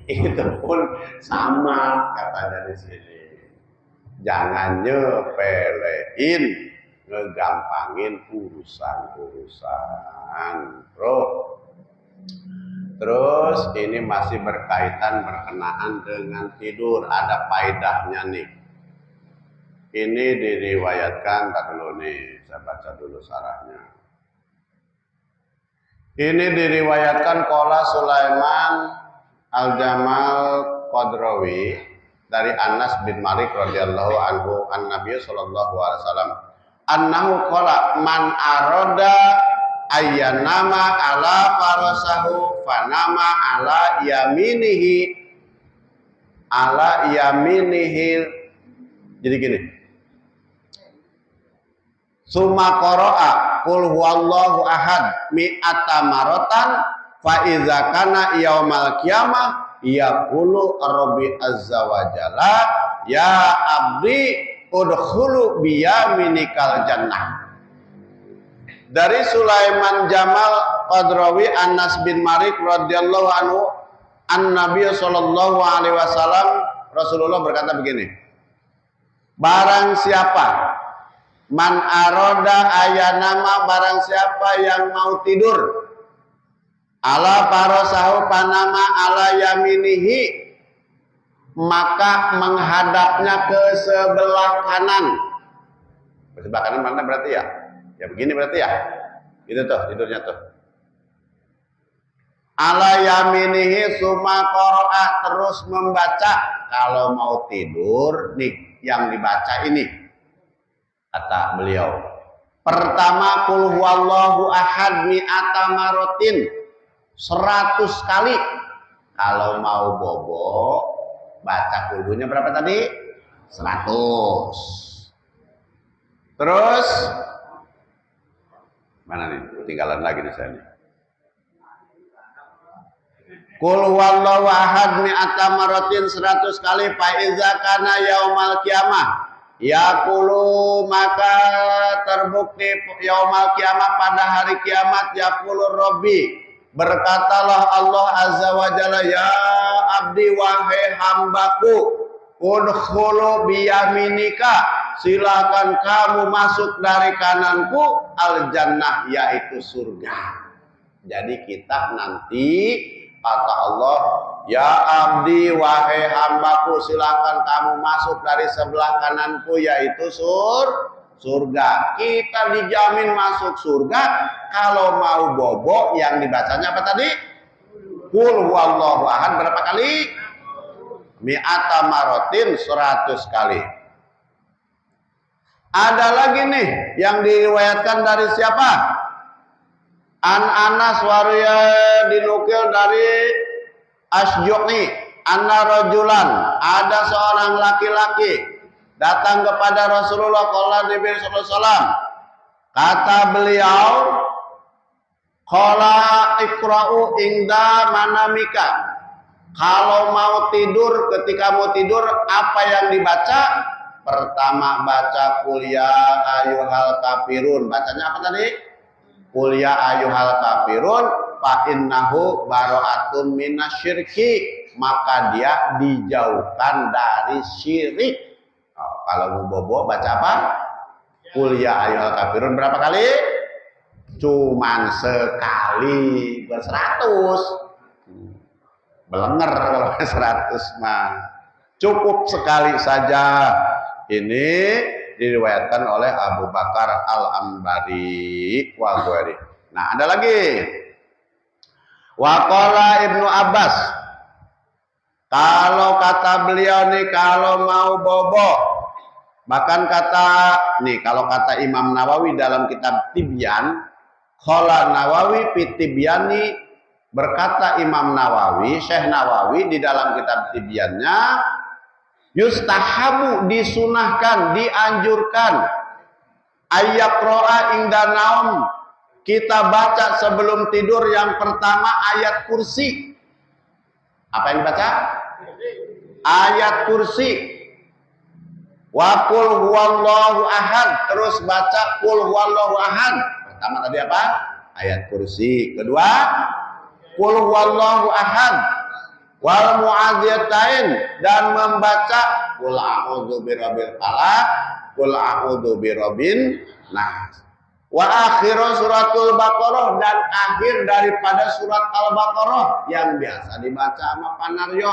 itu pun sama kata dari sini. Jangan nyepelein, ngegampangin urusan-urusan. Terus ini masih berkaitan berkenaan dengan tidur. Ada faedahnya nih. Ini diriwayatkan, tak dulu nih, saya baca dulu syarahnya. Ini diriwayatkan qala Sulaiman Al-Jamal Qadrawi dari Anas bin Malik radhiyallahu anhu an-Nabi sallallahu alaihi wasallam annahu qala man arada ayyanama ala farasahu fanama ala yaminihi jadi gini summa qara'a qul huwallahu ahad mi'ata maratan fa iza kana yaumal qiyamah yaqulu rabbi azza wa jalla ya abdi udkhulu biyaminikal jannah. Dari Sulaiman Jamal Qadrawi Anas bin Malik radhiyallahu anhu an-Nabi sallallahu alaihi wasallam Rasulullah berkata begini, barang siapa man aroda ayanama, barang siapa yang mau tidur ala parasahu panama ala yaminihi, maka menghadapnya ke sebelah kanan. Sebelah kanan mana berarti ya? Ya begini berarti ya? Itu tuh tidurnya tuh. Ala yaminihi summa qara'a, terus membaca. Kalau mau tidur nih yang dibaca ini. Kata beliau, pertama qul huwallahu ahad mi'ata marotin, 100 kali. Kalau mau bobo baca kulhunya berapa tadi? 100. Terus mana nih? Ketinggalan lagi di sana. Qul huwallahu ahad mi'ata marotin, 100 kali. Fa iza kana yaumal qiyamah yaqulu, maka terbukti yaumal kiamat, pada hari kiamat, yaqulu rabbi, berkatalah Allah azza wa jalla, ya abdi, wahai hambaku, udkhulu biyaminika, silakan kamu masuk dari kananku, al jannah, yaitu surga. Jadi kita nanti kata Allah, ya abdi, wahai hambaku, silakan kamu masuk dari sebelah kananku, yaitu surga. Kita dijamin masuk surga. Kalau mau bobo yang dibacanya apa tadi? Qul huwallahu ahad berapa kali? Mi'ata marotin, 100 kali. Ada lagi nih yang diriwayatkan dari siapa? An Anas waria dinukil dari Asju'i anna rajulan, ada seorang laki-laki datang kepada Rasulullah qala Nabi sallallahu alaihi wasallam, kata beliau, qala iqra'u inda manamika, kalau mau tidur, ketika mau tidur apa yang dibaca? Pertama baca qul ya ayyuhal kafirun. Bacanya apa tadi? Qul ya ayyuhal kafirun fa innahu bara'atun minasyirki, maka dia dijauhkan dari syirik. Kalau mau bobo baca apa? Qul ya ayyuhal kafirun berapa kali? Cuman sekali, bukan 100. Belenger kalau 100 mah. Cukup sekali saja. Ini diriwayatkan oleh Abu Bakar Al-Ambari wa ghairi. Nah, ada lagi. Wa qala Ibnu Abbas. Kalau kata beliau nih, kalau mau bobo, bahkan kata nih, kalau kata Imam Nawawi dalam kitab Tibyan, qala Nawawi fi Tibyani, berkata Imam Nawawi, Syekh Nawawi di dalam kitab Tibyannya, yustahabu, disunahkan, dianjurkan, Ayyaqra'a inda naum. Kita baca sebelum tidur yang pertama ayat kursi. Apa yang dibaca? Ayat kursi. Wa qul huwallahu ahad. Terus baca qul huwallahu ahad. Pertama tadi apa? Ayat kursi. Kedua, qul huwallahu ahad. Wal mu'adhiyatain, dan membaca qul a'udzu birabbil falaq, qul a'udzu birabbin nas. Wa akhiru suratul Baqarah, dan akhir daripada surat Al-Baqarah yang biasa dibaca sama Panaryo.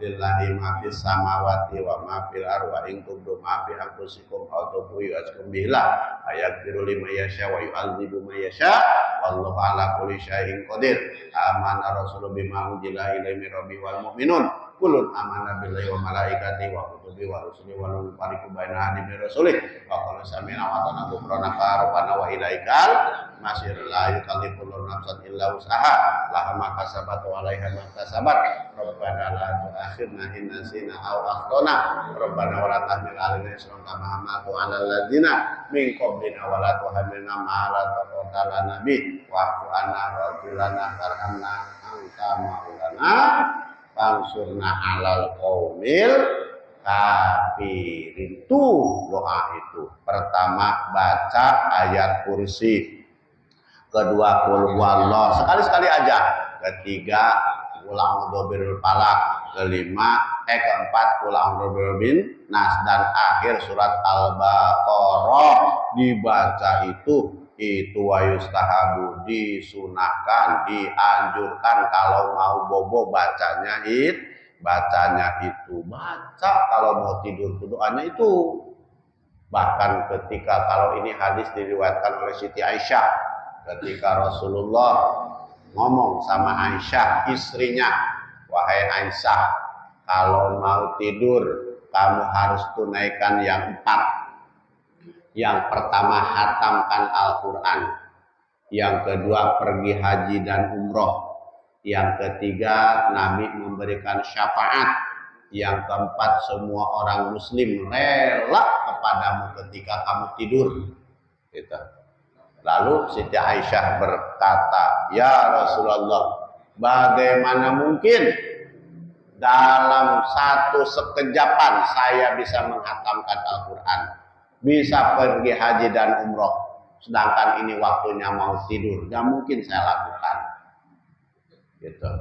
Lillahi ma fis samawati wa ma fil ardi in tubdu ma fi anfusikum aw tukhfu yu'azzikum billah ayaghfiru liman yasha wa yu'adzibu man yasha wallahu ala kulli syai'in qadir. Amana rasulu bima unzila ilaihi min rabbi wal mu'minun kullun amana billahi wa malaikatihi wa kutubihi wa rusulihi wa la nufarriqu baina ahadin min rusulihi wa qalu sami'na wa ata'na ghufranaka rabbana wa ilaikal masir. La yukallifu nafsan illa wus'aha laha ma kasabat wa 'alaiha ma kasabat. Rabbana la tu'akhirna in nasina aw akhtana. Rabbana wa la tahmil 'alaina isran kama hamaltu 'alal ladzina min qablina wa la tuhammilna ma la taqata lana bih wa'fu 'anna waghfir lana warhamna anta maulana fansurna 'alal qaumil kafirin. Itu doa itu. Pertama baca ayat kursi. Kedua qul huwallah sekali-sekali aja. Ketiga qul a'udzu birabbil falaq. Keempat qul a'udzu birabbin nas, dan akhir surat Al-Baqarah dibaca itu wa yustahabu, disunahkan, dianjurkan kalau mau bobo bacanya itu. Baca kalau mau tidur itu doanya itu. Bahkan ketika kalau ini hadis diriwayatkan oleh Siti Aisyah, ketika Rasulullah ngomong sama Aisyah istrinya, wahai Aisyah, kalau mau tidur kamu harus tunaikan yang 4. Yang pertama hatamkan Al-Quran. Yang kedua pergi haji dan umroh. Yang ketiga Nabi memberikan syafaat. Yang keempat semua orang muslim rela kepadamu ketika kamu tidur. Gitu. Lalu Siti Aisyah berkata, ya Rasulullah, bagaimana mungkin dalam satu sekejapan saya bisa menghatamkan Al-Quran, bisa pergi haji dan umroh, sedangkan ini waktunya mau tidur, gak mungkin saya lakukan. Gitu.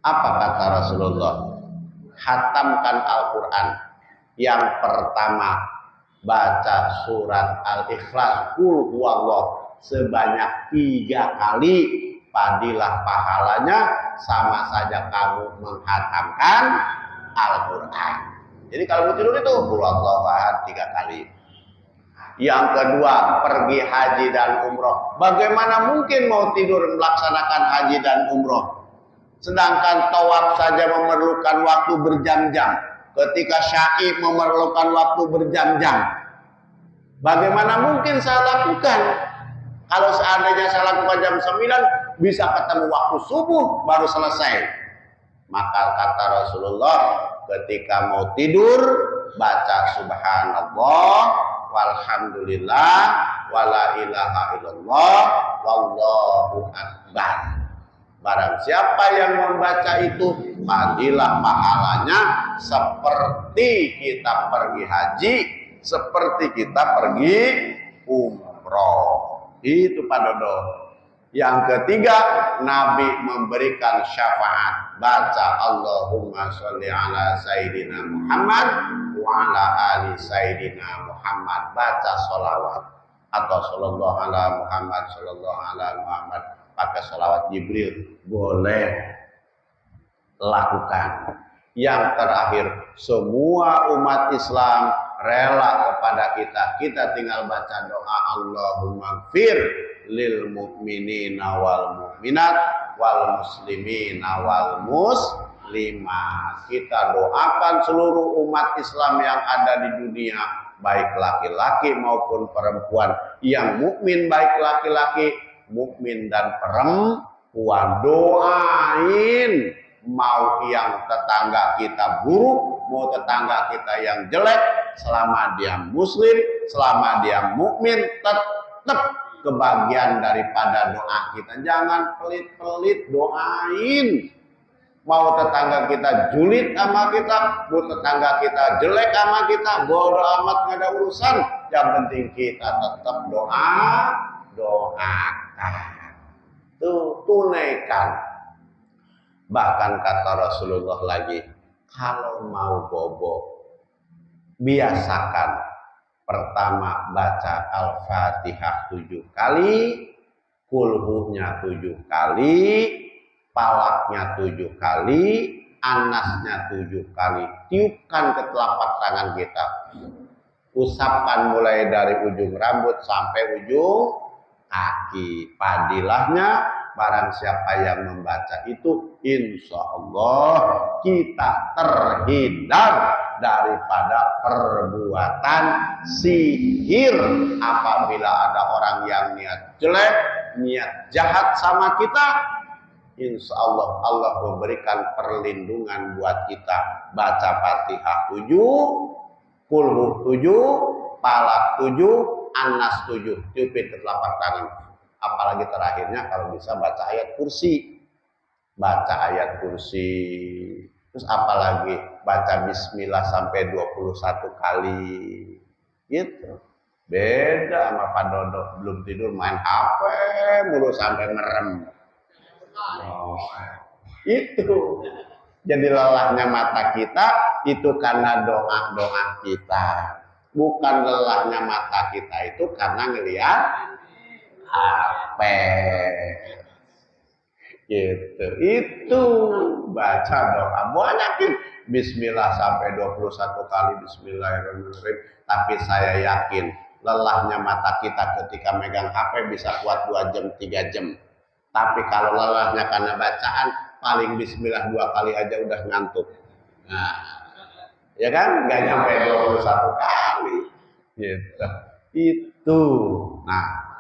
Apa kata Rasulullah? Hatamkan Al-Quran. Yang pertama baca surat Al-Ikhlas, qul huwallah, sebanyak 3 kali, padilah pahalanya sama saja kamu menghatamkan Al-Quran. Jadi kalau mau tidur itu qul huwallahu ahad 3 kali. Yang kedua pergi haji dan umroh. Bagaimana mungkin mau tidur melaksanakan haji dan umroh, sedangkan tawaf saja memerlukan waktu berjam-jam, ketika sya'i memerlukan waktu berjam-jam. Bagaimana mungkin saya lakukan? Kalau seandainya saya lakukan jam 9, bisa ketemu waktu subuh baru selesai. Maka kata Rasulullah, ketika mau tidur baca subhanallah walhamdulillah wala ilaha illallah wallahu akbar. Barang siapa yang membaca itu, padilah pahalanya seperti kita pergi haji, seperti kita pergi umroh. Itu Pak Dodo. Yang ketiga, Nabi memberikan syafaat. Baca Allahumma sholli ala Sayyidina Muhammad wa ala ali Sayyidina Muhammad. Baca sholawat. Atau sallallahu ala Muhammad, sallallahu ala Muhammad. Pakai sholawat Jibril. Boleh lakukan. Yang terakhir, semua umat Islam rela kepada kita. Kita tinggal baca doa Allahumma gfir lil mu'minina wal mu'minat wal muslimina wal muslimat. Kita doakan seluruh umat Islam yang ada di dunia, baik laki-laki maupun perempuan, yang mukmin baik laki-laki, mukmin dan perempuan. Doain mau yang tetangga kita buruk, mau tetangga kita yang jelek, selama dia muslim, selama dia mukmin, tetap kebagian daripada doa kita. Jangan pelit-pelit doain. Mau tetangga kita julid sama kita, mau tetangga kita jelek sama kita, bodo amat, nggak ada urusan. Yang penting kita tetap doakan. Tuh, tunaikan. Bahkan kata Rasulullah lagi, kalau mau bobo, biasakan pertama baca Al-Fatihah 7 kali, kulhunya 7 kali, palaknya 7 kali, anasnya 7 kali. Tiupkan ke telapak tangan kita. Usapkan mulai dari ujung rambut sampai ujung kaki. Padilahnya barang siapa yang membaca itu, insya Allah kita terhindar daripada perbuatan sihir. Apabila ada orang yang niat jelek, niat jahat sama kita, insya Allah Allah memberikan perlindungan buat kita. Baca Fatihah 7, kulhu 7, palak 7, anas 7, tiupin ke telapak tangan. Apalagi terakhirnya kalau bisa baca ayat kursi. Baca ayat kursi. Terus apalagi baca bismillah sampai 21 kali. Gitu. Beda sama Pak Dodo, belum tidur main HP mulu sampai merem. Oh, itu. Jadi lelahnya mata kita itu karena doa-doa kita. Bukan lelahnya mata kita itu karena ngelihat HP. Gitu. Itu baca doa banyakin bismillah sampai 21 kali bismillahirrahmanirrahim. Tapi saya yakin lelahnya mata kita ketika megang HP bisa kuat 2 jam 3 jam. Tapi kalau lelahnya karena bacaan, paling bismillah 2 kali aja udah ngantuk. Nah, ya kan? Nggak nyampe 21 kali. Gitu. Itu. Nah.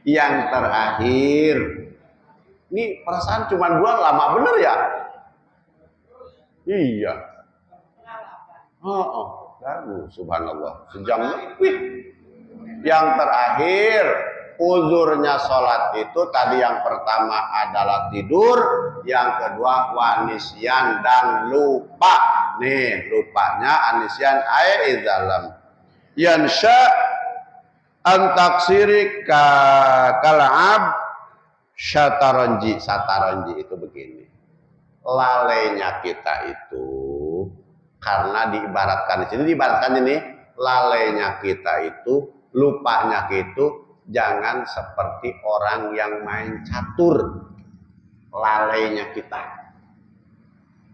Yang terakhir. Ini perasaan cuma 2 lama bener ya? Iya. Subhanallah. Sejam lebih. Yang terakhir, uzurnya sholat itu tadi yang pertama adalah tidur, yang kedua wanisyan dan lupa. Nih, lupanya anisyan aizalam. Yansya antaksiri kal'ab syataranji. Sataranji itu begini. Lalainya kita itu karena diibaratkan di sini, diibaratkan ini lalainya kita itu, lupanya itu jangan seperti orang yang main catur. Lalainya kita.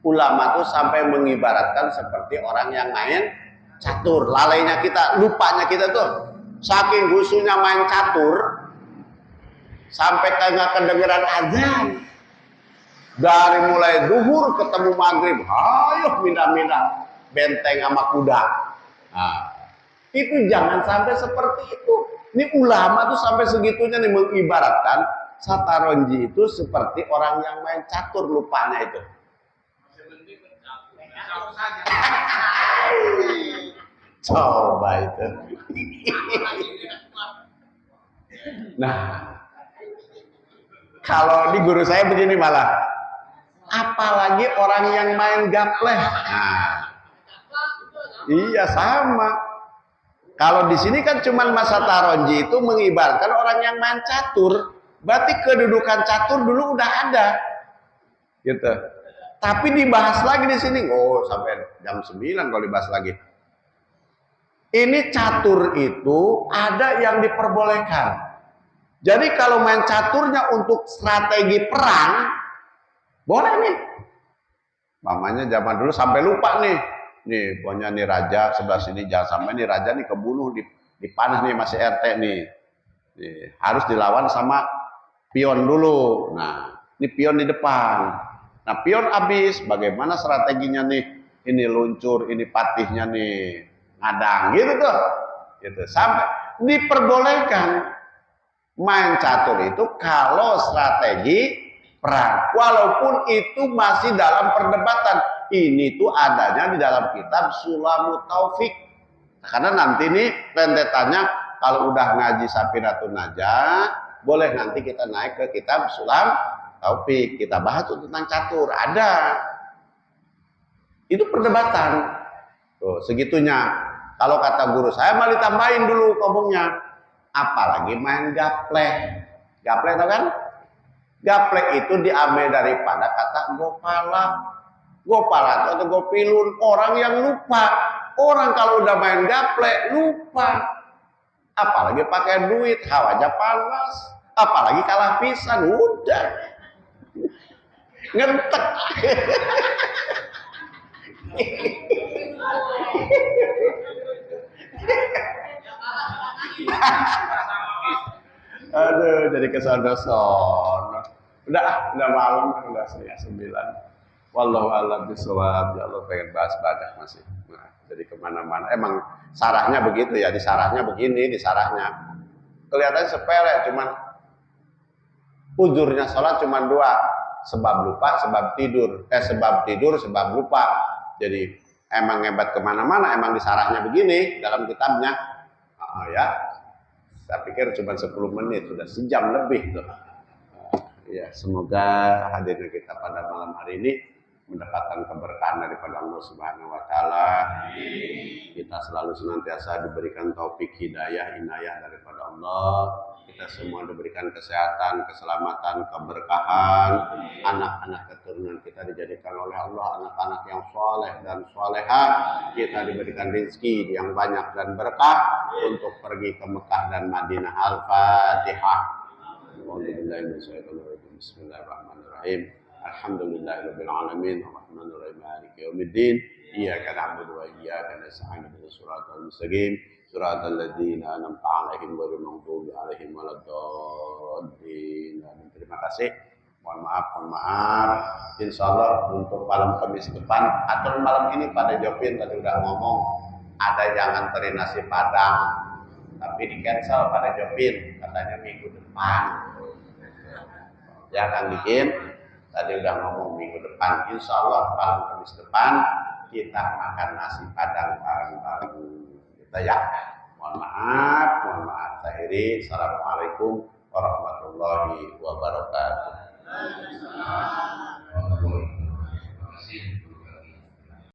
Ulama tuh sampai mengibaratkan seperti orang yang main catur. Lalainya kita, lupanya kita tuh saking husunya main catur sampai kagak kedengeran azan. Dari mulai zuhur ketemu maghrib, ayo mindah-mindah benteng sama kuda. Nah, itu jangan sampai seperti itu. Ini ulama tuh sampai segitunya nih mengibaratkan sataronji itu seperti orang yang main catur, lupanya itu. Coba itu. Nah, kalau di guru saya begini malah, apalagi orang yang main gapleh. Nah, iya sama. Kalau di sini kan cuman masa taronji itu mengibaratkan orang yang main catur. Berarti kedudukan catur dulu udah ada. Gitu. Tapi dibahas lagi di sini. Oh, sampai jam 9 kalau dibahas lagi. Ini catur itu ada yang diperbolehkan. Jadi kalau main caturnya untuk strategi perang, boleh nih. Mamanya zaman dulu sampai lupa nih. Nih, pokoknya nih raja sebelah sini, jangan sampai nih raja nih kebunuh, dipanah nih masih RT nih. Nih, harus dilawan sama pion dulu. Nah, ini pion di depan. Nah, pion habis, bagaimana strateginya nih? Ini luncur, ini patihnya nih ngadang gitu tuh. Gitu. Sampai diperbolehkan main catur itu kalau strategi perang. Walaupun itu masih dalam perdebatan. Ini tuh adanya di dalam kitab Sulamut Taufik. Karena nanti nih rentetannya kalau udah ngaji Safinatun Najah, boleh nanti kita naik ke kitab Sulam Taufik. Kita bahas tentang catur. Ada. Itu perdebatan. Tuh, segitunya. Kalau kata guru saya malah ditambahin dulu ngomongnya. Apalagi main gaplek. Gaplek tau kan? Gaplek itu diambil daripada kata gopala. Gopala atau gopilun, orang yang lupa. Orang kalau udah main gaplek lupa. Apalagi pakai duit, hawanya panas. Apalagi kalah pisan, udah ngentek. Aduh, jadi kesono-sono. Udah malam, udah 8:30. Wallahu a'lam bishawab. Ya Allah pengen bahas badah masih. Nah, jadi kemana-mana. Emang sarahnya begitu ya, di sarahnya begini, di sarahnya. Kelihatannya sepele, cuman ujurnya sholat cuma 2. Sebab lupa, sebab tidur. Sebab tidur, sebab lupa. Jadi emang hebat kemana-mana, emang di sarahnya begini dalam kitabnya. Ya, saya pikir cuma 10 menit, sudah sejam lebih tuh. Ya, semoga hadirnya kita pada malam hari ini mendapatkan keberkahan daripada Allah Subhanahu wa taala. Kita selalu senantiasa diberikan taufik, hidayah, inayah daripada Allah. Kita semua diberikan kesehatan, keselamatan, keberkahan. Anak-anak keturunan kita dijadikan oleh Allah anak-anak yang soleh dan solehah. Kita diberikan rezeki yang banyak dan berkah untuk pergi ke Mekah dan Madinah. Al-Fatihah. Bismillahirrahmanirrahim. Alhamdulillahirabbil alamin arrahmanir rahim maliki yaumiddin iyyaka na'budu wa iyyaka nasta'in ihdinas siratal mustaqim siratal ladzina an'amta 'alaihim ghairil maghdubi 'alaihim waladdallin. Terima kasih. Mohon maaf. Insyaallah untuk malam Kamis depan atau malam ini pada Jopin tadi udah ngomong ada yang nganterin nasi Padang tapi di cancel pada Jopin katanya minggu depan. Ya kan bikin tadi udah ngomong minggu depan, insya Allah malam Kamis depan kita makan nasi Padang bareng-bareng kita ya. Mohon maaf. Akhiri, assalamualaikum warahmatullahi wabarakatuh.